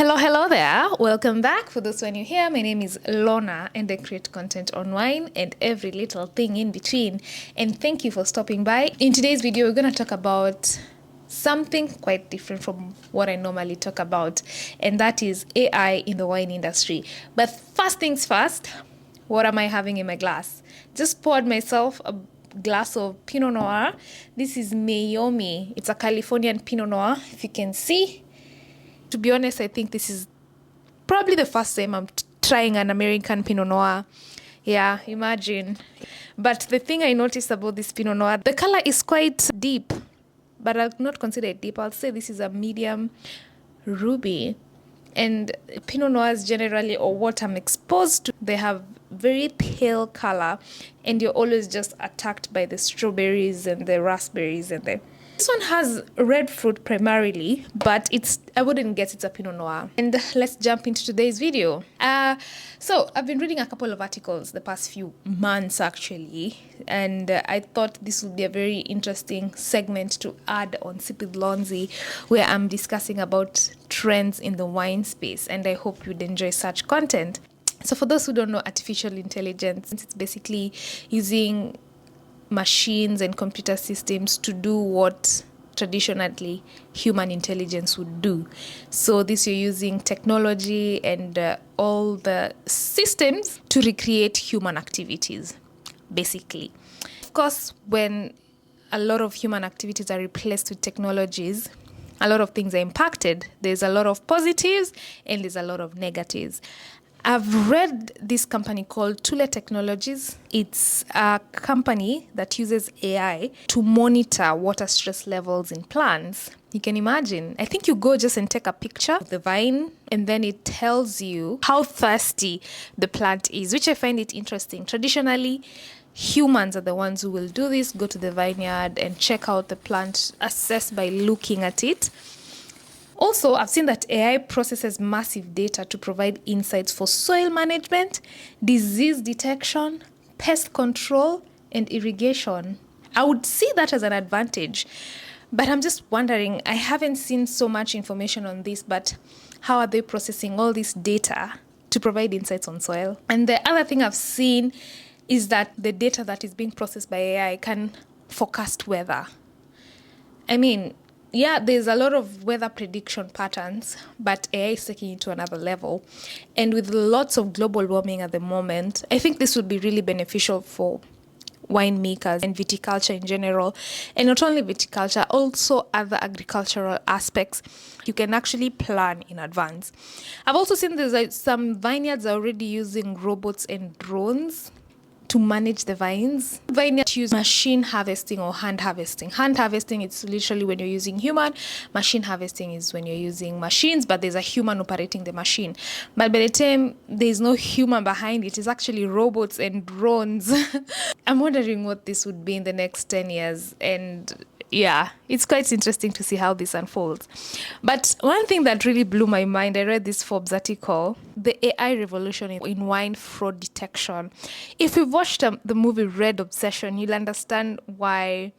Hello there. Welcome back. For those who are new here, my name is Lorna and I create content on wine and every little thing in between. And thank you for stopping by. In today's video, we're going to talk about something quite different from what I normally talk about, and that is AI in the wine industry. But first things first, what am I having in my glass? Just poured myself a glass of Pinot Noir. This is Meiomi. It's a Californian Pinot Noir, if you can see. To be honest, I think this is probably the first time I'm trying an American Pinot Noir. Yeah, imagine. But the thing I noticed about this Pinot Noir, the color is quite deep, but I'll not consider it deep. I'll say this is a medium ruby. And Pinot Noirs generally, or what I'm exposed to, they have very pale color, and you're always just attacked by the strawberries and the raspberries and the... This one has red fruit primarily, but I wouldn't guess it's a Pinot Noir. And let's jump into today's video. So I've been reading a couple of articles the past few months actually, and I thought this would be a very interesting segment to add on Sip with Lonzi, where I'm discussing about trends in the wine space, and I hope you'd enjoy such content. So for those who don't know artificial intelligence, it's basically using machines and computer systems to do what traditionally human intelligence would do. So this, you're using technology and all the systems to recreate human activities, basically. Of course, when a lot of human activities are replaced with technologies, a lot of things are impacted. There's a lot of positives and there's a lot of negatives. I've read this company called Tule Technologies. It's a company that uses AI to monitor water stress levels in plants. You can imagine. I think you go just and take a picture of the vine, and then it tells you how thirsty the plant is, which I find it interesting. Traditionally, humans are the ones who will do this, go to the vineyard and check out the plant, assess by looking at it. Also, I've seen that AI processes massive data to provide insights for soil management, disease detection, pest control, and irrigation. I would see that as an advantage. But I'm just wondering, I haven't seen so much information on this, but how are they processing all this data to provide insights on soil? And the other thing I've seen is that the data that is being processed by AI can forecast weather. I mean, yeah, there's a lot of weather prediction patterns, but AI is taking it to another level. And with lots of global warming at the moment, I think this would be really beneficial for winemakers and viticulture in general. And not only viticulture, also other agricultural aspects. You can actually plan in advance. I've also seen there's some vineyards are already using robots and drones to manage the vines. Vineyards use machine harvesting or hand harvesting. Hand harvesting, it's literally when you're using human. Machine harvesting is when you're using machines, but there's a human operating the machine. But by the time there's no human behind it, it's actually robots and drones. I'm wondering what this would be in the next 10 years. And yeah, it's quite interesting to see how this unfolds. But one thing that really blew my mind, I read this Forbes article, the AI revolution in wine fraud detection. If you've watched the movie Red Obsession, you'll understand why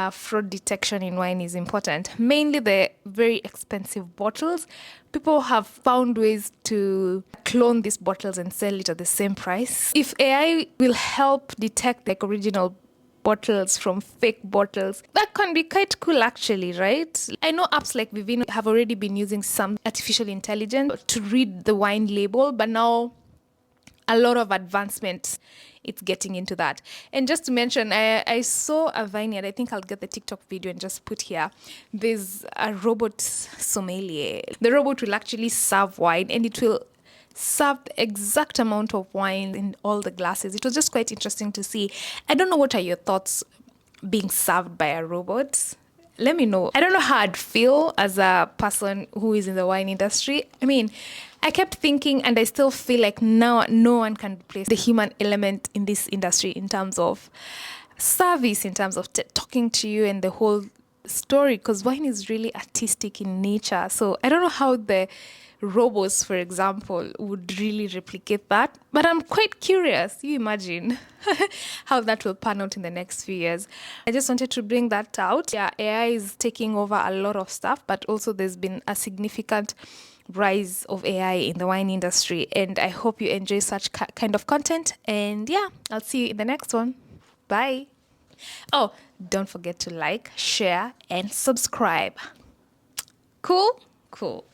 fraud detection in wine is important. Mainly the very expensive bottles. People have found ways to clone these bottles and sell it at the same price. If AI will help detect like original bottles from fake bottles, that can be quite cool actually, right? I know apps like Vivino have already been using some artificial intelligence to read the wine label, but now a lot of advancement it's getting into that. And just to mention, I saw a vineyard, I think I'll get the TikTok video and just put here, there's a Robot Sommelier. The robot will actually serve wine, and it will serve the exact amount of wine in all the glasses. It was just quite interesting to see. I don't know, what are your thoughts being served by a robot? Let me know. I don't know how I'd feel as a person who is in the wine industry. I mean, I kept thinking, and I still feel like now no one can replace the human element in this industry in terms of service, in terms of talking to you and the whole story, because wine is really artistic in nature. So I don't know how the robots, for example, would really replicate that. But I'm quite curious. You imagine how that will pan out in the next few years. I just wanted to bring that out. Yeah, AI is taking over a lot of stuff, but also there's been a significant rise of AI in the wine industry. And I hope you enjoy such kind of content. And yeah, I'll see you in the next one. Bye. Oh, don't forget to like, share, and subscribe. Cool? Cool.